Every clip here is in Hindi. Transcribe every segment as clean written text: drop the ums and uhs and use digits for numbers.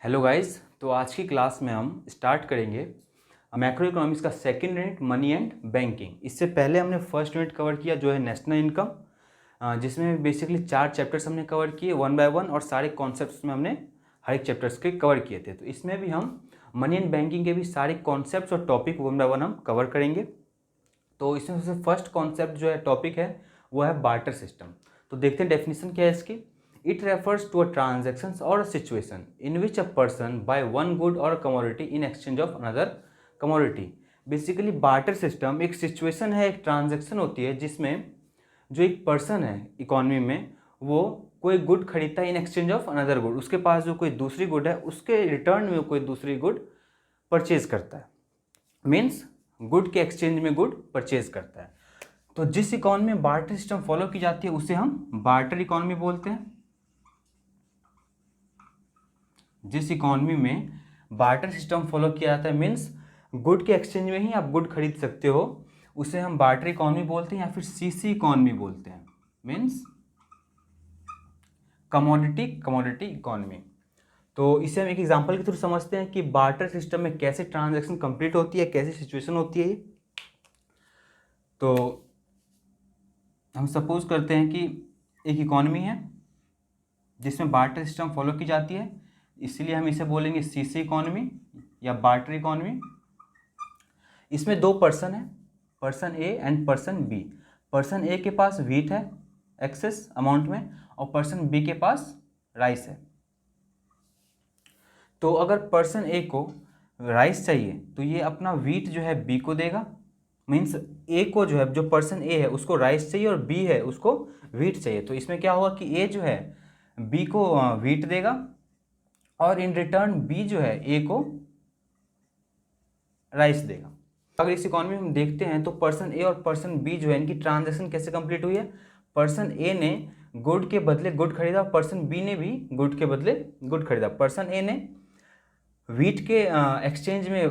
हेलो गाइस, तो आज की क्लास में हम स्टार्ट करेंगे मैक्रो इकोनॉमिक्स का second unit money and banking. इससे पहले हमने फर्स्ट यूनिट कवर किया जो है नेशनल इनकम, जिसमें बेसिकली 4 चैप्टर्स हमने कवर किए वन बाय वन और सारे कॉन्सेप्ट्स में हमने हर एक चैप्टर्स के कवर किए थे। तो इसमें भी हम मनी एंड बैंकिंग के भी सारे कॉन्सेप्ट्स और टॉपिक वन बाय वन हम कवर करेंगे। तो इसमें सबसे फर्स्ट कॉन्सेप्ट जो है टॉपिक है वो है बार्टर सिस्टम। तो देखते हैं डेफिनेशन क्या है इसकी। It refers to a transactions or a situation in which a person buy one good or a commodity in exchange of another commodity। Basically barter system एक सिचुएशन है, एक ट्रांजैक्शन होती है जिसमें जो एक पर्सन है इकोनॉमी में वो कोई गुड खरीदता है in exchange of another good. उसके पास जो कोई दूसरी गुड है उसके रिटर्न में कोई दूसरी गुड परचेज करता है, मीन्स गुड के एक्सचेंज में गुड परचेज करता है। तो जिस इकोनॉमी में बार्टर सिस्टम फॉलो की जाती है उसे हम बार्टर इकोनॉमी बोलते हैं। जिस इकोनॉमी में बार्टर सिस्टम फॉलो किया जाता है मीन्स गुड के एक्सचेंज में ही आप गुड खरीद सकते हो, उसे हम बार्टर इकोनॉमी बोलते हैं या फिर सीसी इकोनॉमी बोलते हैं, मीन्स कमोडिटी इकोनॉमी। तो इसे हम एक एग्जांपल के थ्रू समझते हैं कि बार्टर सिस्टम में कैसे ट्रांजैक्शन कंप्लीट होती है, कैसी सिचुएशन होती है। तो हम सपोज करते हैं कि एक इकोनॉमी है जिसमें बार्टर सिस्टम फॉलो की जाती है, इसलिए हम इसे बोलेंगे सीसी इकोनॉमी या बार्टर इकोनॉमी। इसमें दो पर्सन है, person A and person B. Person A के पास व्हीट है एक्सेस अमाउंट में और पर्सन बी के पास राइस है। तो अगर पर्सन ए को राइस चाहिए तो ये अपना व्हीट जो है बी को देगा, मीन्स ए को जो है, जो पर्सन ए है उसको राइस चाहिए और बी है उसको व्हीट चाहिए। तो इसमें क्या होगा कि ए जो है बी को व्हीट देगा और इन रिटर्न बी जो है ए को राइस देगा। अगर इस इकोनॉमी में हम देखते हैं तो पर्सन ए और पर्सन बी जो है इनकी ट्रांजैक्शन कैसे कंप्लीट हुई है। पर्सन ए ने गुड के बदले गुड खरीदा, पर्सन बी ने भी गुड के बदले गुड खरीदा। पर्सन ए ने व्हीट के एक्सचेंज में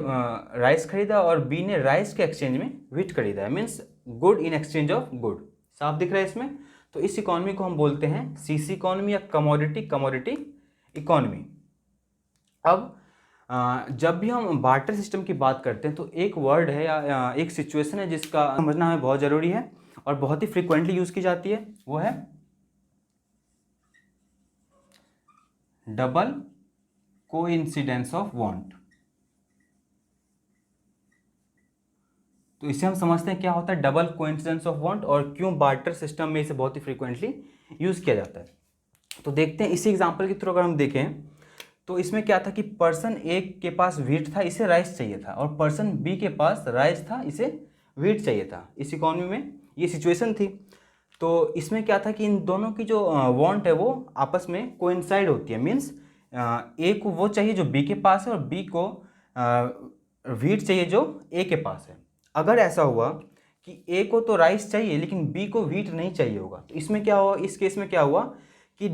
राइस खरीदा और बी ने राइस के एक्सचेंज में व्हीट खरीदा है, means good in exchange of good. साफ दिख रहा है इसमें। तो इस इकोनॉमी को हम बोलते हैं सीसी इकोनॉमी या कमोडिटी इकोनॉमी। अब जब भी हम बार्टर सिस्टम की बात करते हैं तो एक वर्ड है या एक सिचुएशन है जिसका समझना हमें बहुत ज़रूरी है और बहुत ही फ्रीक्वेंटली यूज़ की जाती है, वो है डबल कोइंसिडेंस ऑफ वांट। तो इसे हम समझते हैं क्या होता है डबल कोइंसिडेंस ऑफ वांट और क्यों बार्टर सिस्टम में इसे बहुत ही फ्रीक्वेंटली यूज़ किया जाता है। तो देखते हैं इसी एग्जांपल के थ्रू अगर हम देखें तो इसमें क्या था कि पर्सन ए के पास व्हीट था, इसे राइस चाहिए था, और पर्सन बी के पास राइस था, इसे व्हीट चाहिए था। इस इकोनॉमी में ये सिचुएशन थी। तो इसमें क्या था कि इन दोनों की जो वांट है वो आपस में कोइंसाइड होती है, मीन्स ए को वो चाहिए जो बी के पास है और बी को व्हीट चाहिए जो ए के पास है। अगर ऐसा हुआ कि ए को तो राइस चाहिए लेकिन बी को व्हीट नहीं चाहिए होगा तो इसमें क्या हुआ, इस केस में क्या हुआ कि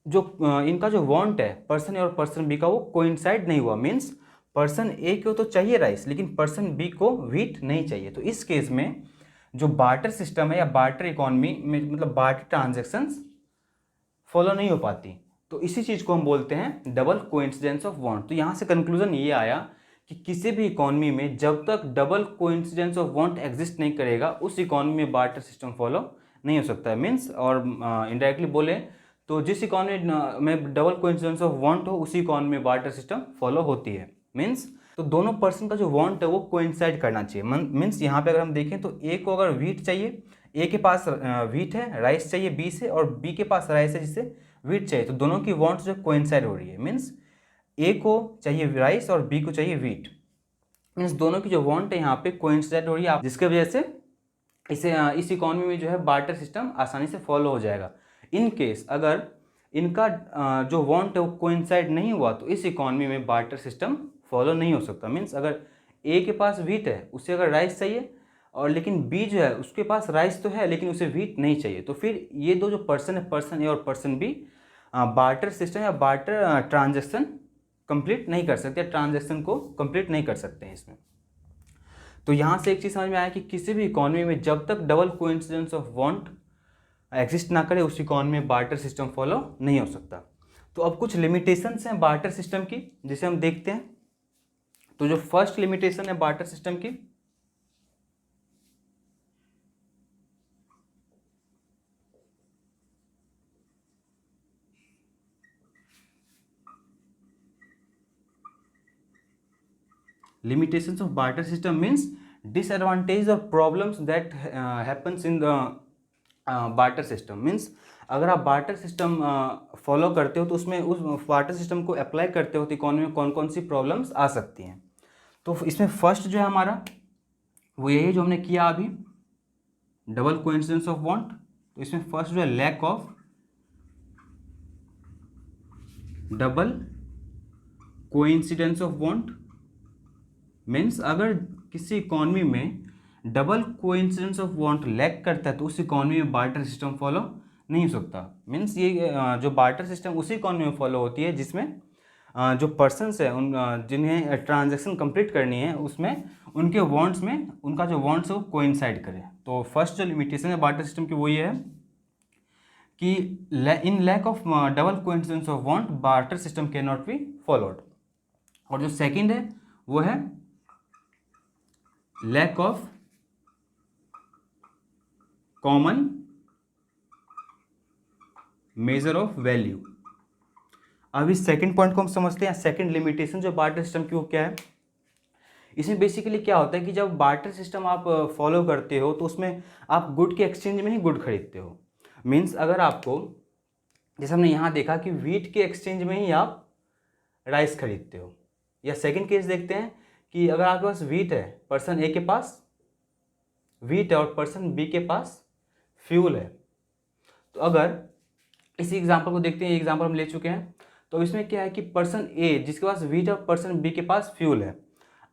जो इनका जो वांट है पर्सन ए और पर्सन बी का वो कोइंसाइड नहीं हुआ, मीन्स पर्सन ए को तो चाहिए राइस लेकिन पर्सन बी को व्हीट नहीं चाहिए। तो इस केस में जो बार्टर सिस्टम है या बार्टर इकोनॉमी में मतलब बार्टर ट्रांजैक्शंस फॉलो नहीं हो पाती। तो इसी चीज़ को हम बोलते हैं डबल कोइंसिडेंस ऑफ वांट। तो यहाँ से कंक्लूजन ये आया कि किसी भी इकोनॉमी में जब तक double coincidence of want exist नहीं करेगा उस इकोनॉमी में बार्टर सिस्टम फॉलो नहीं हो सकता है, मीन्स और इनडायरेक्टली बोले तो जिस इकोनॉमी में डबल कोइंसिडेंस ऑफ वांट हो उसी इकोनॉमी में बार्टर सिस्टम फॉलो होती है, मीन्स तो दोनों पर्सन का जो वांट है वो कोइंसाइड करना चाहिए। मीन्स यहाँ पे अगर हम देखें तो ए को अगर व्हीट चाहिए, ए के पास व्हीट है, राइस चाहिए बी से, और बी के पास राइस है जिससे व्हीट चाहिए, तो दोनों की वांट जो कोइंसाइड हो रही है, मीन्स ए को चाहिए राइस और बी को चाहिए व्हीट, मीन्स दोनों की जो वांट है यहाँ पे कोइंसाइड हो रही है, जिसके वजह से इस इकोनॉमी में जो है बार्टर सिस्टम आसानी से फॉलो हो जाएगा। इन केस अगर इनका जो वांट है वो कोइंसाइड नहीं हुआ तो इस इकोनॉमी में बार्टर सिस्टम फॉलो नहीं हो सकता। मीन्स अगर ए के पास व्हीट है उसे अगर राइस चाहिए और लेकिन बी जो है उसके पास राइस तो है लेकिन उसे व्हीट नहीं चाहिए, तो फिर ये दो जो पर्सन है पर्सन ए और पर्सन बी बार्टर सिस्टम या बार्टर ट्रांजैक्शन कंप्लीट नहीं कर सकते, ट्रांजैक्शन को कंप्लीट नहीं कर सकते हैं इसमें। तो यहाँ से एक चीज़ समझ में आया कि किसी भी इकोनॉमी में जब तक double coincidence of want exist ना करे उस इकोनॉमी में बार्टर सिस्टम फॉलो नहीं हो सकता। तो अब कुछ लिमिटेशंस हैं बार्टर सिस्टम की जिसे हम देखते हैं। तो जो फर्स्ट लिमिटेशन है बार्टर सिस्टम की, limitations of barter system means disadvantage or problems that happens in the barter system means अगर आप बार्टर सिस्टम फॉलो करते हो तो उसमें उस बार्टर सिस्टम को अप्लाई करते हो तो इकोनॉमी में कौन कौन सी प्रॉब्लम्स आ सकती हैं। तो इसमें फर्स्ट जो है हमारा वो यही जो हमने किया अभी, डबल कोइंसिडेंस ऑफ वांट। तो इसमें फर्स्ट जो है lack of double coincidence of want means अगर किसी इकॉनमी में double coincidence of want lack करता है तो उस इकॉनमी में बार्टर सिस्टम फॉलो नहीं हो सकता। मीन्स ये जो बार्टर सिस्टम उसी इकॉनमी में फॉलो होती है जिसमें जो पर्सनस है उन जिन्हें ट्रांजैक्शन कंप्लीट करनी है उसमें उनके वांट्स में उनका जो वांट्स है वो कोइंसाइड करे। तो फर्स्ट जो लिमिटेशन है बार्टर सिस्टम की वो ये है कि in lack of double coincidence of want barter system can not be followed. और जो सेकंड है वो है lack of common measure of value. अब इस सेकंड पॉइंट को हम समझते हैं। सेकंड लिमिटेशन जो बार्टर सिस्टम की वो क्या है, इसमें बेसिकली क्या होता है कि जब बार्टर सिस्टम आप फॉलो करते हो तो उसमें आप गुड के एक्सचेंज में ही गुड खरीदते हो। मीन्स अगर आपको, जैसे हमने यहाँ देखा कि वीट के एक्सचेंज में ही आप राइस खरीदते हो। या सेकंड केस देखते हैं कि अगर आपके पास वीट है, पर्सन ए के पास वीट है और पर्सन बी के पास फ्यूल है। तो अगर इसी एग्जांपल को देखते हैं, ये एग्जांपल हम ले चुके हैं। तो इसमें क्या है कि पर्सन ए जिसके पास वीट है और पर्सन बी के पास फ्यूल है,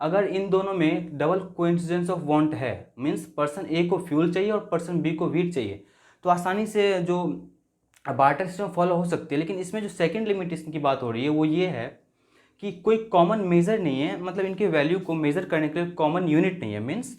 अगर इन दोनों में डबल कोइंसिडेंस ऑफ वांट है मीन्स पर्सन ए को फ्यूल चाहिए और पर्सन बी को वीट चाहिए, तो आसानी से जो बार्टर सिस्टम फॉलो हो सकती है। लेकिन इसमें जो सेकंड लिमिटेशन की बात हो रही है वो ये है कि कोई कॉमन मेजर नहीं है, मतलब इनके वैल्यू को मेजर करने के लिए कॉमन यूनिट नहीं है। मीन्स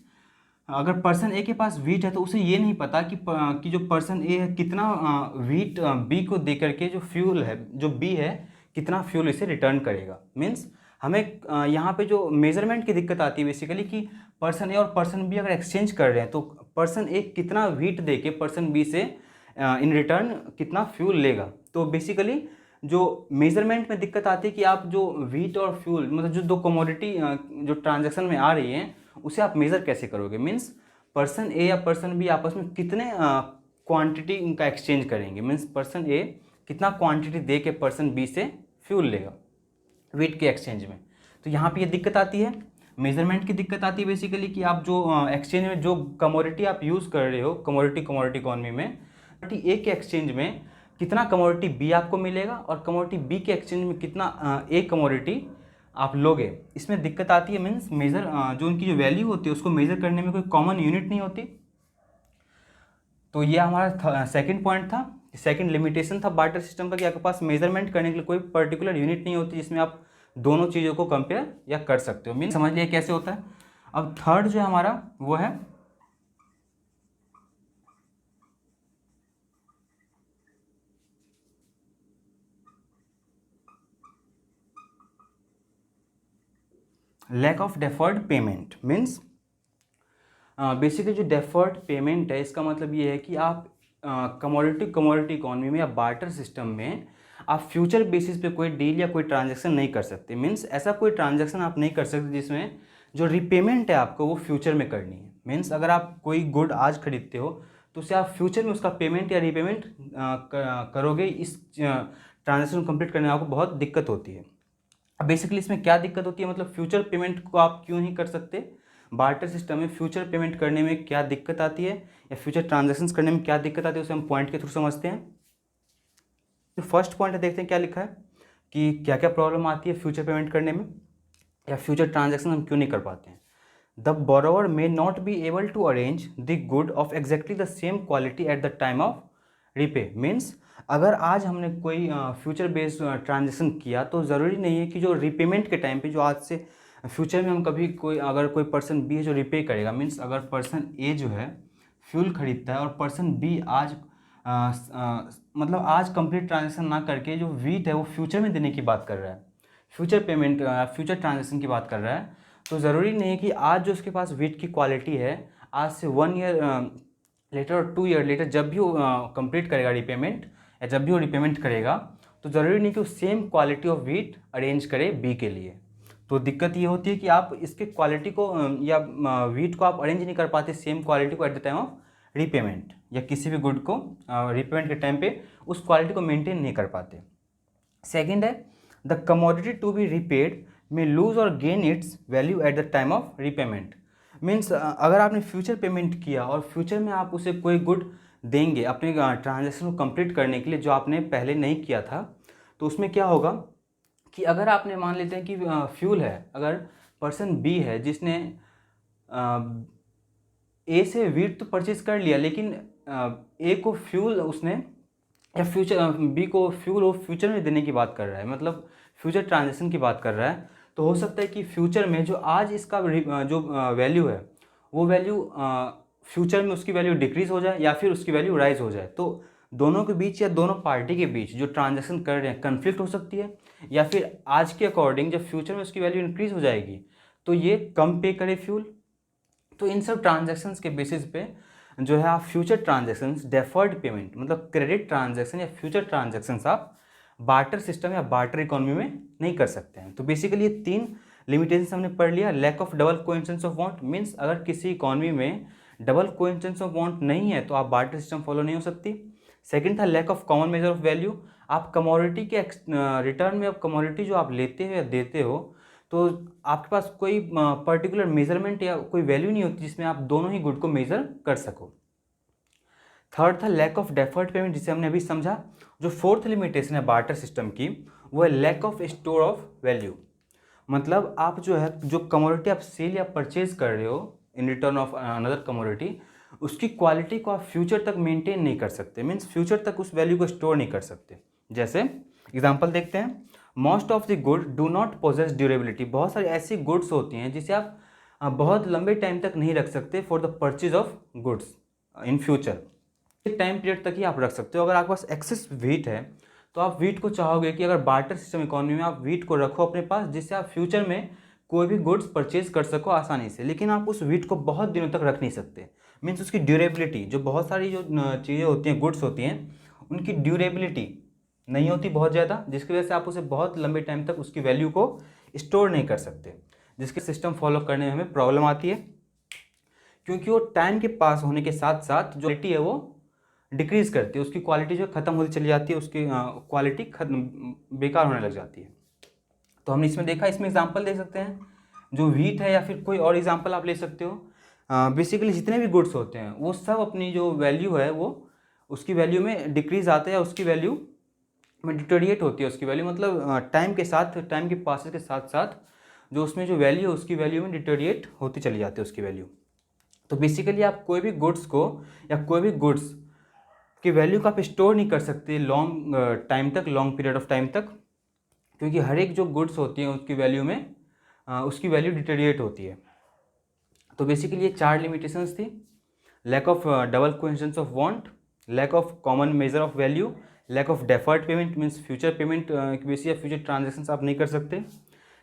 अगर पर्सन ए के पास वीट है तो उसे ये नहीं पता कि जो पर्सन ए है कितना वीट बी को दे करके जो फ्यूल है जो बी है कितना फ्यूल इसे रिटर्न करेगा। मीन्स हमें यहाँ पे जो मेजरमेंट की दिक्कत आती है बेसिकली कि पर्सन ए और पर्सन बी अगर एक्सचेंज कर रहे हैं तो पर्सन ए कितना वीट दे के पर्सन बी से इन रिटर्न कितना फ्यूल लेगा। तो बेसिकली जो मेजरमेंट में दिक्कत आती है कि आप जो वीट और फ्यूल मतलब जो दो कमोडिटी जो ट्रांजैक्शन में आ रही हैं उसे आप मेज़र कैसे करोगे। मीन्स पर्सन ए या पर्सन बी आपस में कितने क्वांटिटी उनका एक्सचेंज करेंगे। मीन्स पर्सन ए कितना क्वांटिटी दे के पर्सन बी से फ्यूल लेगा वीट के एक्सचेंज में। तो यहाँ पे ये दिक्कत आती है, मेजरमेंट की दिक्कत आती है बेसिकली कि आप जो एक्सचेंज में जो कमोडिटी आप यूज़ कर रहे हो कमोडिटी इकॉनमी में, कमोडिटी ए के एक्सचेंज में कितना कमोडिटी बी आपको मिलेगा और कमोडिटी बी के एक्सचेंज में कितना ए कमोडिटी आप लोगे, इसमें दिक्कत आती है। मीन्स मेज़र जो उनकी जो वैल्यू होती है उसको मेज़र करने में कोई कॉमन यूनिट नहीं होती। तो ये हमारा सेकंड पॉइंट था, सेकंड लिमिटेशन था बार्टर सिस्टम का कि आपके पास मेजरमेंट करने के लिए कोई पर्टिकुलर यूनिट नहीं होती जिसमें आप दोनों चीज़ों को कंपेयर या कर सकते हो। मीन्स समझ लिया कैसे होता है। अब थर्ड जो है हमारा वो है lack of deferred payment. Means basically जो डेफर्ड पेमेंट है इसका मतलब ये है कि आप कमोडिटी इकॉनमी में या बार्टर सिस्टम में आप फ्यूचर बेसिस पे कोई डील या कोई ट्रांजैक्शन नहीं कर सकते। मीन्स ऐसा कोई ट्रांजैक्शन आप नहीं कर सकते जिसमें जो रिपेमेंट है आपको वो फ्यूचर में करनी है। मीन्स अगर आप कोई गुड आज खरीदते हो तो उससे आप फ्यूचर में उसका पेमेंट या रिपेमेंट करोगे, इस ट्रांजैक्शन को कंप्लीट करने में आपको बहुत दिक्कत होती है। अब बेसिकली इसमें क्या दिक्कत होती है, मतलब फ्यूचर पेमेंट को आप क्यों नहीं कर सकते, बार्टर सिस्टम में फ्यूचर पेमेंट करने में क्या दिक्कत आती है या फ्यूचर ट्रांजैक्शंस करने में क्या दिक्कत आती है उसे हम पॉइंट के थ्रू समझते हैं। तो फर्स्ट पॉइंट है, देखते हैं क्या लिखा है कि क्या क्या प्रॉब्लम आती है फ्यूचर पेमेंट करने में या फ्यूचर ट्रांजैक्शन हम क्यों नहीं कर पाते हैं। The borrower may not be able to arrange the good of exactly the same quality at the time of repay. Means अगर आज हमने कोई फ्यूचर बेस्ड ट्रांजैक्शन किया तो ज़रूरी नहीं है कि जो रीपेमेंट के टाइम पे जो आज से फ्यूचर में हम कभी कोई अगर कोई पर्सन बी है जो रिपे करेगा। मीन्स अगर पर्सन ए जो है फ्यूल खरीदता है और पर्सन बी आज मतलब आज कंप्लीट ट्रांजेक्शन ना करके जो वीट है वो फ्यूचर में देने की बात कर रहा है, फ्यूचर पेमेंट, फ्यूचर ट्रांजेक्शन की बात कर रहा है, तो ज़रूरी नहीं है कि आज जो उसके पास वीट की क्वालिटी है, आज से 1 ईयर लेटर और 2 ईयर लेटर जब भी वो कंप्लीट करेगा रिपेमेंट, या जब भी वो रिपेमेंट करेगा, तो ज़रूरी नहीं कि वो same quality of wheat arrange करे बी के लिए। तो दिक्कत ये होती है कि आप इसके क्वालिटी को या वीट को आप अरेंज नहीं कर पाते सेम क्वालिटी को eight the time of repayment, या किसी भी गुड को रीपेमेंट के टाइम पे उस क्वालिटी को मेंटेन नहीं कर पाते। सेकंड है the commodity to be repaid may lose और gain its value at the time of repayment. Means अगर आपने फ्यूचर पेमेंट किया और फ्यूचर में आप उसे कोई गुड देंगे अपने ट्रांजेक्शन को कंप्लीट करने के लिए जो आपने पहले नहीं किया था, तो उसमें क्या होगा कि अगर आपने मान लेते हैं कि फ्यूल है, अगर पर्सन बी है जिसने ए से वीट तो परचेज कर लिया, लेकिन ए को फ्यूल उसने, या फ्यूचर बी को फ्यूल वो फ्यूचर में देने की बात कर रहा है, मतलब फ्यूचर ट्रांजेक्शन की बात कर रहा है, तो हो सकता है कि फ्यूचर में जो आज इसका जो वैल्यू है वो वैल्यू फ्यूचर में उसकी वैल्यू डिक्रीज हो जाए या फिर उसकी वैल्यू राइज हो जाए। तो दोनों के बीच या दोनों पार्टी के बीच जो ट्रांजेक्शन कर रहे हैं कन्फ्लिक्ट हो सकती है, या फिर आज के अकॉर्डिंग जब फ्यूचर में उसकी वैल्यू इंक्रीज हो जाएगी तो ये कम पे करे फ्यूल। तो इन सब ट्रांजैक्शंस के बेसिस पे जो है आप फ्यूचर ट्रांजैक्शंस, डेफर्ड पेमेंट मतलब क्रेडिट ट्रांजैक्शन या फ्यूचर ट्रांजैक्शंस आप बार्टर सिस्टम या बार्टर इकोनॉमी में नहीं कर सकते हैं। तो बेसिकली ये 3 लिमिटेशंस हमने पढ़ लिया। Lack of double coincidence of want, means अगर किसी इकोनॉमी में डबल कोइंसिडेंस ऑफ वांट नहीं है तो आप बार्टर सिस्टम फॉलो नहीं हो सकती। सेकंड था lack of common measure of value, आप कमोडिटी के रिटर्न में, अब कमोडिटी जो आप लेते हो या देते हो तो आपके पास कोई पर्टिकुलर मेजरमेंट या कोई वैल्यू नहीं होती जिसमें आप दोनों ही गुड को मेजर कर सको। थर्ड था लैक ऑफ डेफर्ड पेमेंट, जिसे हमने अभी समझा। जो फोर्थ लिमिटेशन है बार्टर सिस्टम की वो है lack of store of value, मतलब आप जो है जो कमोडिटी आप सेल या परचेज कर रहे हो in return of another commodity, उसकी क्वालिटी को आप फ्यूचर तक मेंटेन नहीं कर सकते, मीन्स फ्यूचर तक उस वैल्यू को स्टोर नहीं कर सकते। जैसे एग्जांपल देखते हैं, most of the good do not possess durability, बहुत सारी ऐसी गुड्स होती हैं जिसे आप बहुत लंबे टाइम तक नहीं रख सकते for the purchase of goods in future, एक टाइम पीरियड तक ही आप रख सकते हो। अगर आपके पास एक्सेस वीट है तो आप वीट को चाहोगे कि अगर बार्टर सिस्टम इकोनॉमी में आप वीट को रखो अपने पास जिससे आप फ्यूचर में कोई भी गुड्स परचेज कर सको आसानी से, लेकिन आप उस वीट को बहुत दिनों तक रख नहीं सकते। मीन्स उसकी ड्यूरेबिलिटी, जो बहुत सारी जो चीज़ें होती हैं, गुड्स होती हैं, उनकी ड्यूरेबिलिटी नहीं होती बहुत ज़्यादा, जिसकी वजह से आप उसे बहुत लंबे टाइम तक उसकी वैल्यू को स्टोर नहीं कर सकते, जिसके सिस्टम फॉलो करने में हमें प्रॉब्लम आती है, क्योंकि वो टाइम के पास होने के साथ साथ जो क्वालिटी है वो डिक्रीज करती है, उसकी क्वालिटी जो खत्म होती चली जाती है, उसकी क्वालिटी बेकार होने लग जाती है। तो हमने इसमें देखा, इसमें एग्जांपल दे सकते हैं जो वीट है, या फिर कोई और एग्जांपल आप ले सकते हो। बेसिकली जितने भी गुड्स होते हैं वो सब अपनी जो वैल्यू है वो उसकी वैल्यू में डिक्रीज आता है, या उसकी वैल्यू में डिटोरिएट होती है उसकी वैल्यू, मतलब टाइम के साथ, टाइम के पासेस के साथ साथ जो उसमें जो वैल्यू है उसकी वैल्यू में डिटोरिएट होती चली जाती है उसकी वैल्यू। तो बेसिकली आप कोई भी गुड्स को या कोई भी गुड्स की वैल्यू को आप स्टोर नहीं कर सकते लॉन्ग टाइम तक, लॉन्ग पीरियड ऑफ टाइम तक, क्योंकि हर एक जो गुड्स होती हैं उसकी वैल्यू में उसकी वैल्यू डिटेरिएट होती है। तो बेसिकली ये 4 लिमिटेशंस थी, lack of double coincidence of want, lack of common measure of value, lack of deferred payment means future payment की बेसिस या फ्यूचर ट्रांजेक्शन्स आप नहीं कर सकते,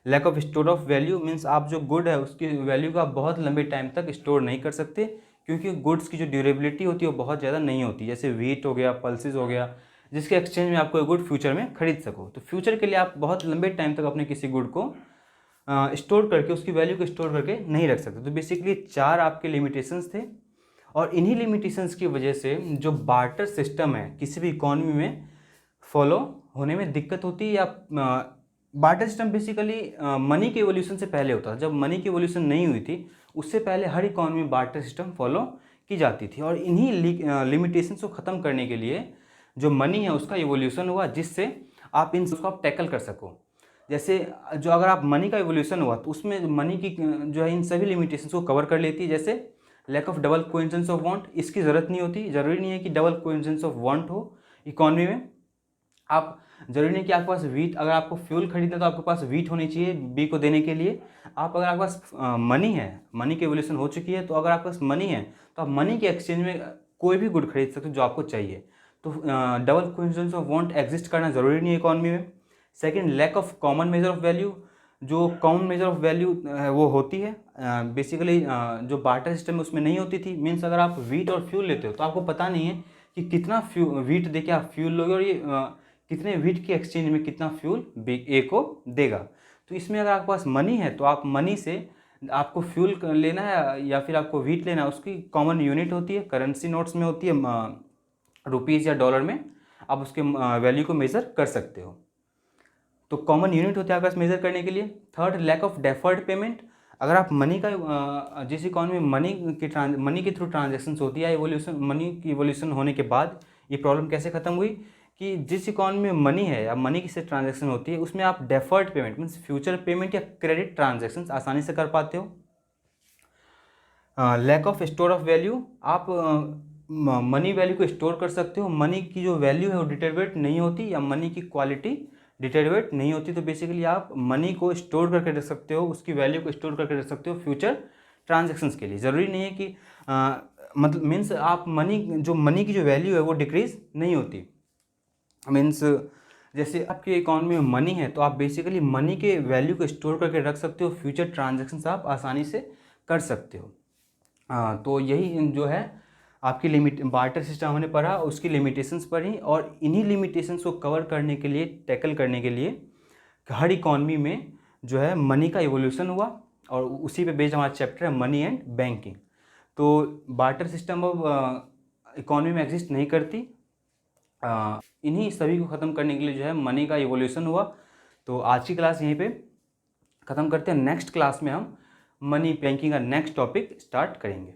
lack of store of value means आप जो गुड है उसकी वैल्यू को आप बहुत लंबे टाइम तक स्टोर नहीं कर सकते, क्योंकि गुड्स की जो ड्यूरेबिलिटी होती है वो बहुत ज़्यादा नहीं होती, जैसे वीट हो गया, पल्सेस हो गया, जिसके एक्सचेंज में आप कोई गुड फ्यूचर में खरीद सको। तो फ्यूचर के लिए आप बहुत लंबे टाइम तक अपने किसी गुड को स्टोर करके, उसकी वैल्यू को स्टोर करके नहीं रख सकते। तो बेसिकली 4 आपके लिमिटेशंस थे, और इन्हीं लिमिटेशंस की वजह से जो बार्टर सिस्टम है किसी भी इकोनॉमी में फॉलो होने में दिक्कत होती है, या बार्टर सिस्टम बेसिकली मनी के एवोल्यूशन से पहले होता था। जब मनी की एवोल्यूशन नहीं हुई थी उससे पहले हर इकोनॉमी में बार्टर सिस्टम फॉलो की जाती थी, और इन्हीं लिमिटेशंस को ख़त्म करने के लिए जो मनी है उसका एवोल्यूशन हुआ, जिससे आप इन सबको आप टैकल कर सको। जैसे जो अगर आप मनी का एवोल्यूशन हुआ तो उसमें मनी की जो है इन सभी लिमिटेशंस को कवर कर लेती है, जैसे lack of double coincidence of want, इसकी ज़रूरत नहीं होती, ज़रूरी नहीं है कि डबल कोइंसिडेंस ऑफ वांट हो इकोनॉमी में। आप जरूरी नहीं कि आपके पास वीट, अगर आपको फ्यूल खरीदना है तो आपके पास वीट होनी चाहिए बी को देने के लिए। आप अगर आपके पास मनी है, मनी की एवोल्यूशन हो चुकी है, तो अगर आपके पास मनी है तो आप मनी के एक्सचेंज में कोई भी गुड खरीद सकते हो जो आपको चाहिए। तो double coincidence of want exist करना ज़रूरी नहीं है इकॉनमी में। Second, lack of common measure of value, जो कॉमन मेजर ऑफ वैल्यू वो होती है बेसिकली जो बार्टर सिस्टम में उसमें नहीं होती थी। मीन्स अगर आप वीट और फ्यूल लेते हो तो आपको पता नहीं है कि कितना वीट दे के आप फ्यूल लोगे और ये कितने वीट के एक्सचेंज में कितना फ्यूल ए को देगा। तो इसमें अगर आपके पास मनी है तो आप मनी से आपको फ्यूल लेना है या फिर आपको वीट लेना है, उसकी कॉमन यूनिट होती है, करेंसी नोट्स में होती है, रुपीज़ या डॉलर में आप उसके वैल्यू को मेज़र कर सकते हो। तो कॉमन यूनिट होता है आपके पास मेज़र करने के लिए। Third, lack of deferred payment, अगर आप मनी का जिस इकॉनमी में मनी के थ्रू ट्रांजेक्शन्स होती है, इवोल्यूशन मनी की इवोल्यूशन होने के बाद ये प्रॉब्लम कैसे ख़त्म हुई कि जिस इकॉनमी में मनी है या मनी की से ट्रांजेक्शन होती है उसमें आप deferred payment means future payment या क्रेडिट ट्रांजेक्शन्स आसानी से कर पाते हो। Lack of store of value, आप मनी वैल्यू को स्टोर कर सकते हो, मनी की जो वैल्यू है वो डिटेरियोरेट नहीं होती या मनी की क्वालिटी डिटेरियोरेट नहीं होती, तो बेसिकली आप मनी को स्टोर करके रख सकते हो, उसकी वैल्यू को स्टोर करके रख सकते हो फ्यूचर ट्रांजेक्शन्स के लिए। ज़रूरी नहीं है कि मतलब मीन्स आप मनी की जो वैल्यू है वो डिक्रीज़ नहीं होती। मीन्स जैसे आपके अकाउंट में मनी है तो आप बेसिकली मनी के वैल्यू को स्टोर करके रख सकते हो, फ्यूचर ट्रांजेक्शन्स आप आसानी से कर सकते हो। तो यही जो है आपकी लिमिट बार्टर सिस्टम हमने पढ़ा, उसकी लिमिटेशंस पढ़ी, और इन्हीं लिमिटेशंस को कवर करने के लिए, टैकल करने के लिए हर इकॉनमी में जो है मनी का इवोल्यूशन हुआ और उसी पे बेस्ड हमारा चैप्टर है मनी एंड बैंकिंग। तो बार्टर सिस्टम अब इकॉनमी में एग्जिस्ट नहीं करती। इन्हीं सभी को ख़त्म करने के लिए जो है मनी का इवोल्यूशन हुआ। तो आज की क्लास यहीं पे ख़त्म करते हैं। नेक्स्ट क्लास में हम मनी बैंकिंग का नेक्स्ट टॉपिक स्टार्ट करेंगे।